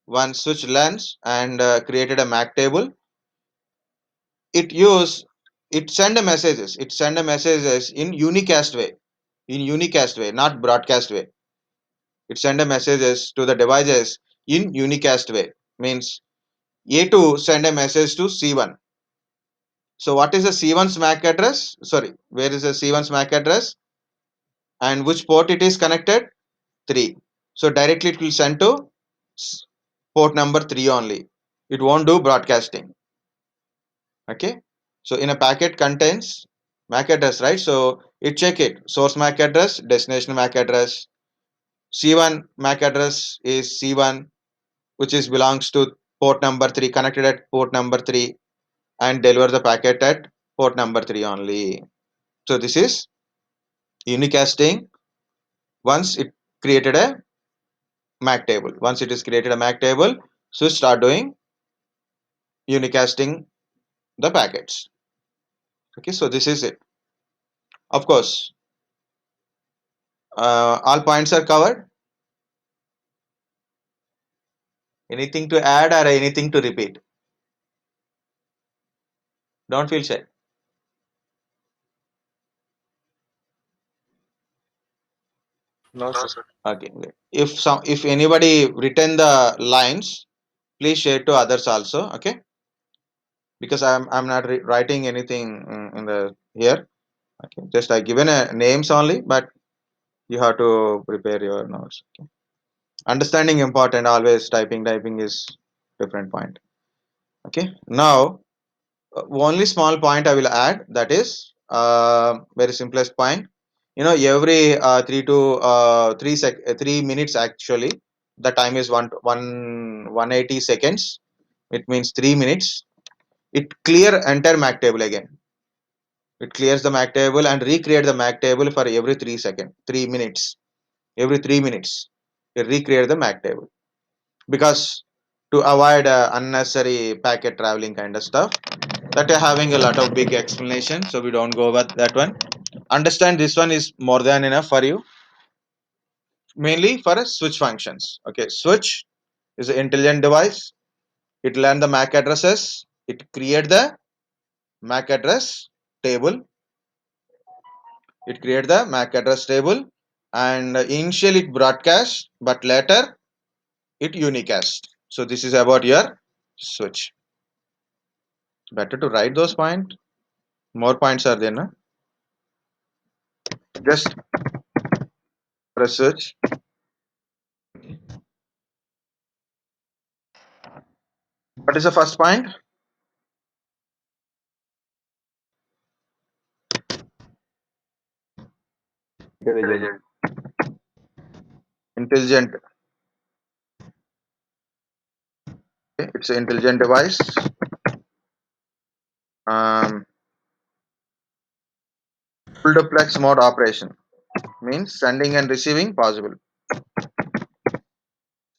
once switch learns and created a MAC table, it use it send a messages. It send a messages in unicast way, not broadcast way. It send a messages to the devices in unicast way. Means A2 send a message to C1. So what is the C1's MAC address? Sorry, where is the C1's MAC address and which port it is connected? 3. So directly it will send to port number 3 only. It won't do broadcasting. Okay. So in a packet contains MAC address, right? So it check it. Source MAC address, destination MAC address. C1 MAC address is C1, which is belongs to port number 3, connected at port number 3, and deliver the packet at port number 3 only. So this is unicasting once it created a MAC table. Once it is created a MAC table, so start doing unicasting the packets. Okay, so this is it. Of course, all points are covered. Anything to add or anything to repeat? Don't feel shy. No, sir. Okay, great. If anybody written the lines, please share to others also. Okay, because I'm not writing anything in the here. Okay, just I given a names only, but you have to prepare your notes. Okay. Understanding important, always typing is different point. Okay, now only small point I will add, that is very simplest point. You know, every 3 minutes actually, the time is 180 seconds. It means 3 minutes. It clear entire MAC table again. It clears the MAC table and recreate the MAC table for every 3 minutes. Every 3 minutes, it recreate the MAC table, because to avoid unnecessary packet traveling kind of stuff, that are having a lot of big explanation, so we don't go with that one. Understand this one is more than enough for you, mainly for switch functions. Okay, switch is an intelligent device. It learn the MAC addresses, it create the MAC address table, it create the MAC address table, and initially it broadcast, but later it unicast. So this is about your switch. Better to write those points. More points are there, no? Just press search. What is the first point? Intelligent. Intelligent. Okay, it's an intelligent device. Um, Full duplex mode operation means sending and receiving possible.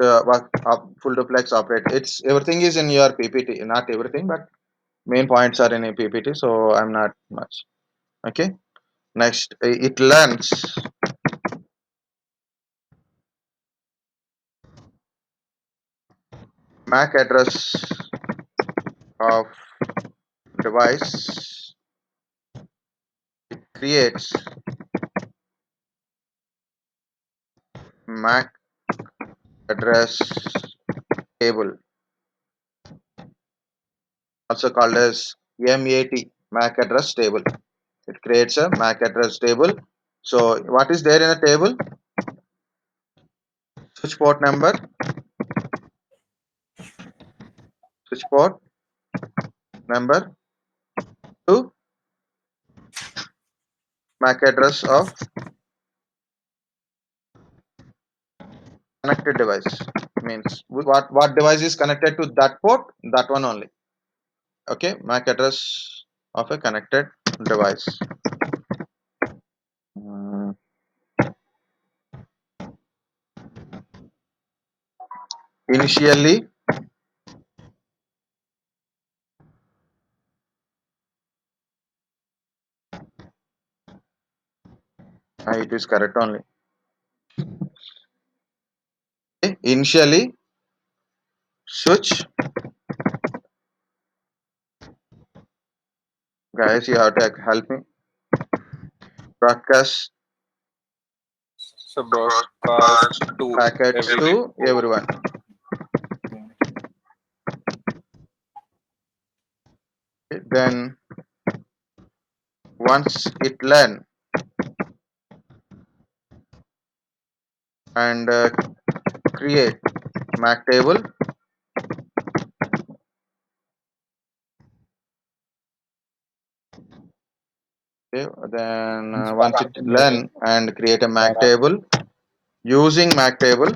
Full duplex operate. It's everything is in your PPT. Not everything, but Main points are in a PPT, so I'm not much. Okay. Next, it learns MAC address of device. It creates MAC address table, also called as MAC address table. It creates a MAC address table. So what is there in a table? Switch port number, switch port number to MAC address of connected device. Means what device is connected to that port? That one only. Okay, MAC address of a connected device. Mm, Initially, it is correct only. Okay, initially, switch. Guys, you have to help me. Broadcast So broadcast to packets everyone. to everyone. Okay, then once it learn and create MAC table, okay, then once it learn and create a MAC table, using MAC table,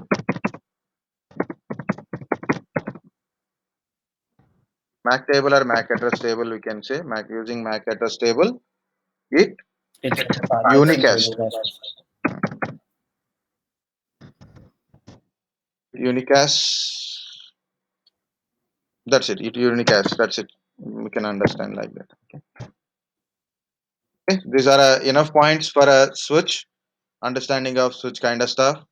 or MAC address table, we can say using MAC address table, it It's unicast. Unicast. That's it. It unicast. That's it. We can understand like that. Okay. These are enough points for a switch. Understanding of switch kind of stuff.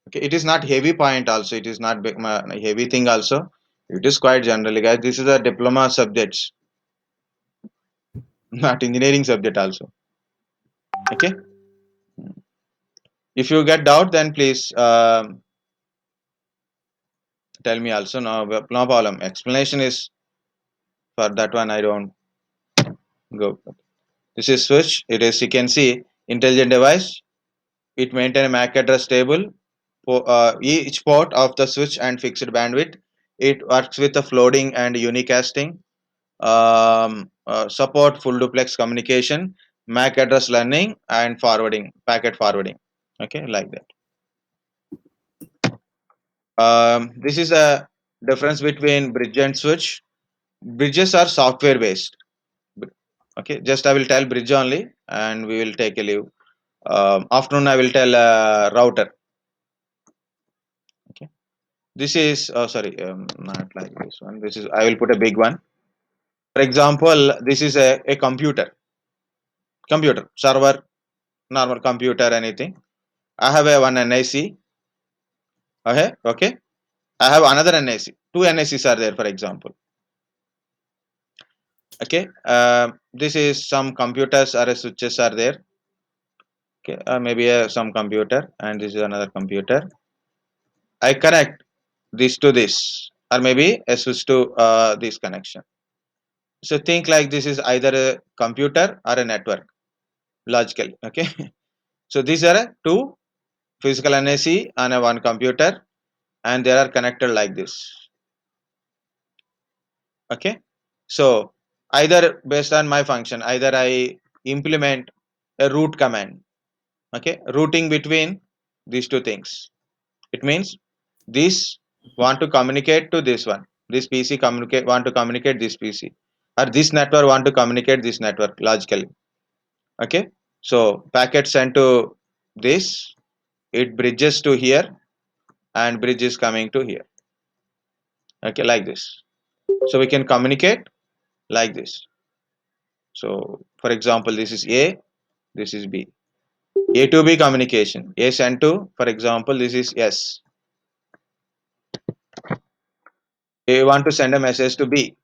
Okay. It is not heavy point also. It is not big, heavy thing also. It is quite generally, guys. This is a diploma subjects, not engineering subject also. Okay. If you get doubt, then please tell me also. No problem. Explanation is for that one. I don't go. This is switch. It is, you can see, intelligent device. It maintain a MAC address table for each port of the switch and fixed bandwidth. It works with the floating and unicasting. Support full duplex communication, MAC address learning, and forwarding, packet forwarding. Okay, like that. This is a difference between bridge and switch. Bridges are software based. Okay, just I will tell bridge only, and we will take a leave. Afternoon I will tell router. Okay, this is sorry, not like this one. This is, I will put a big one. For example, this is a computer server, normal computer, anything. I have a one NIC. Okay, okay. I have another NIC. Two NICs are there, for example. Okay, this is some computers or switches are there. Okay, maybe some computer, and this is another computer. I connect this to this, or maybe a switch to this connection. So think like this is either a computer or a network, logically. Okay, so these are two physical NIC on a one computer, and they are connected like this. Okay, so either based on my function, either I implement a root command. Okay, routing between these two things. It means this want to communicate to this one, this PC want to communicate this PC, or this network want to communicate this network logically. Okay, so packet sent to this, it bridges to here, and bridge is coming to here. Okay, like this. So we can communicate like this. So for example, this is A, this is B. A to B communication. A sent to, for example, this is S. A want to send a message to B.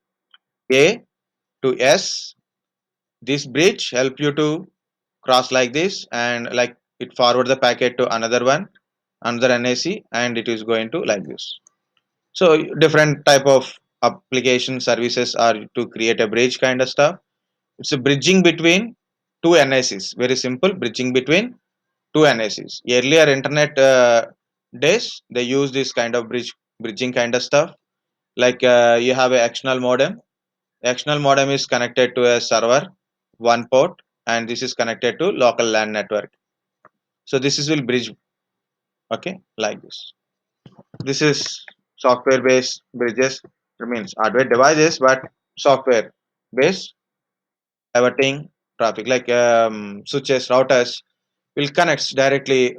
A to S. This bridge help you to cross like this, and like it forward the packet to another one, another NIC, and it is going to like this. So different type of application services are to create a bridge kind of stuff. It's a bridging between two NICs. Very simple bridging between two NICs. Earlier internet days, they use this kind of bridging kind of stuff. Like you have a external modem. External modem is connected to a server, one port, and this is connected to local LAN network. So this is will bridge, okay, like this. This is software based bridges. It means hardware devices, but software based diverting traffic, like switches, routers will connect directly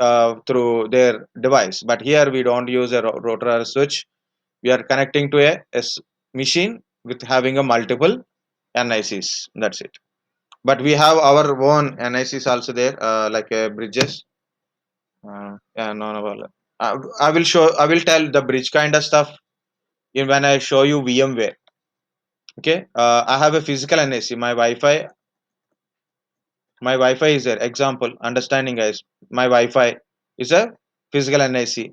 through their device. But here we don't use a router or switch. We are connecting to a machine with having a multiple NICs. That's it. But we have our own NICs also there, like bridges. Yeah, no, no. I will show. I will tell the bridge kind of stuff in when I show you VMware. Okay. I have a physical NIC. My Wi-Fi is there. Example, understanding guys. My Wi-Fi is a physical NIC.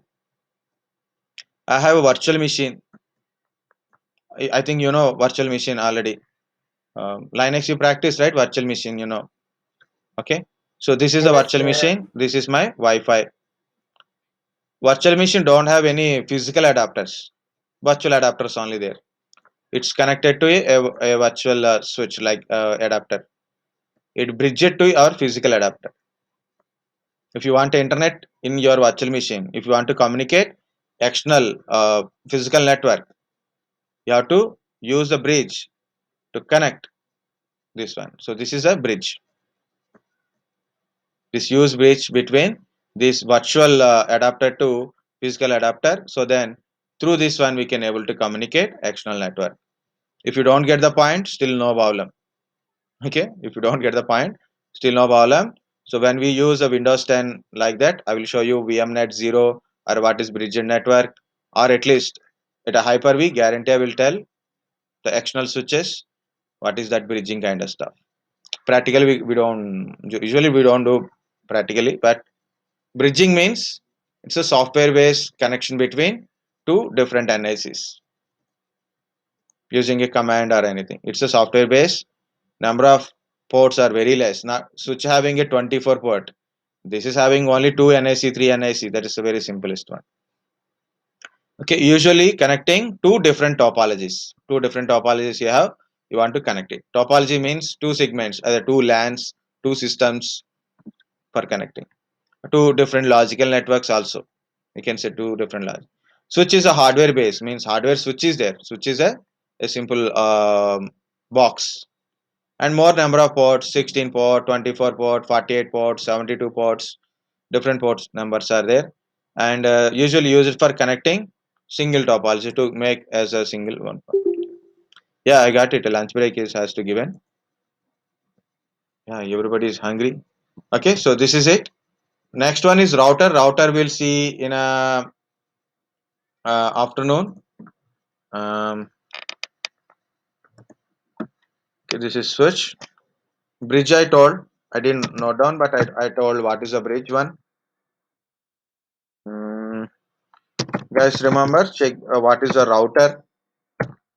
I have a virtual machine. I think you know virtual machine already. Linux you practice, right? Virtual machine, you know. Okay. So this is a Yes. virtual machine. This is my Wi-Fi. Virtual machine don't have any physical adapters. Virtual adapters only there. It's connected to a virtual switch like adapter. It bridges to our physical adapter. If you want internet in your virtual machine, if you want to communicate external physical network, you have to use the bridge to connect this one. So this is a bridge. This use bridge between this virtual adapter to physical adapter. So then through this one we can able to communicate external network. If you don't get the point, still no problem. Okay, if you don't get the point, still no problem. So when we use a Windows 10 like that, I will show you VMnet 0 or what is bridge network, or at least at a Hyper-V guarantee I will tell the external switches what is that bridging kind of stuff. Practically we don't usually we don't do practically, but bridging means it's a software based connection between two different NICs using a command or anything. It's a software based. Number of ports are very less. Now switch having a 24 port. This is having only 2 NIC, 3 NIC. That is the very simplest one. Okay, usually connecting two different topologies. Two different topologies you have. You want to connect it. Topology means two segments, either two LANs, two systems for connecting. Two different logical networks also. You can say two different logic. Switch is a hardware base, means hardware switch is there. Switch is a simple box. And more number of ports, 16 port, 24 port, 48 ports, 72 ports, different ports numbers are there. And usually use it for connecting single topology to make as a single one. Yeah, I got it. A lunch break is has to given. Yeah, everybody is hungry. Okay, so this is it. Next one is router. Router we'll see in a afternoon. Okay, this is switch. Bridge I told. I didn't note down, but I told what is a bridge one. Mm, guys, remember check what is a router.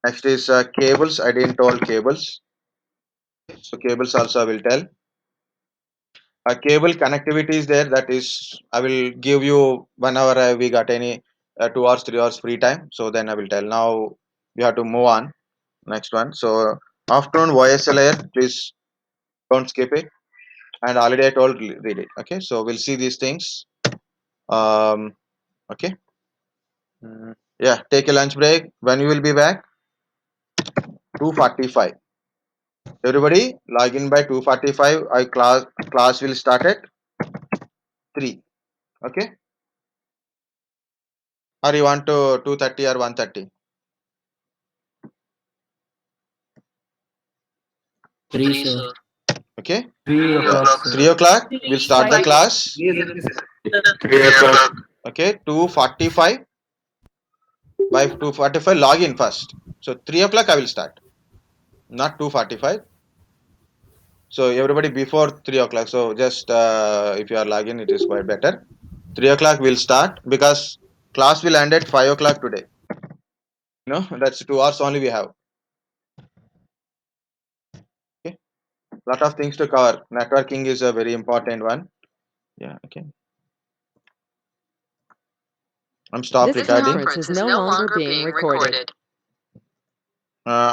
Next is cables. I didn't told cables. So cables also I will tell. Cable connectivity is there. That is I will give you whenever we got any 2 hours, 3 hours free time. So then I will tell. Now we have to move on. Next one. So afternoon voice layer. Please don't skip it. And already I told read it. Okay. So we'll see these things. Okay. Yeah. Take a lunch break. When you will be back? 2:45. Everybody log in by 2:45. I class will start at 3. Okay. Or you want to 2:30 or 1:30? 3, sir. Okay, 3 o'clock, sir. 3 o'clock we'll start the class. 3 o'clock. Okay, 2:45. By 2:45 log in first. So 3 o'clock I will start, not 2:45. So everybody before 3 o'clock. So just if you are logging, it is quite better. 3 o'clock will start because class will end at 5 o'clock today. That's 2 hours only we have. Okay, lot of things to cover. Networking is a very important one. Yeah, okay. I'm stopped This recording. conference is no longer being recorded.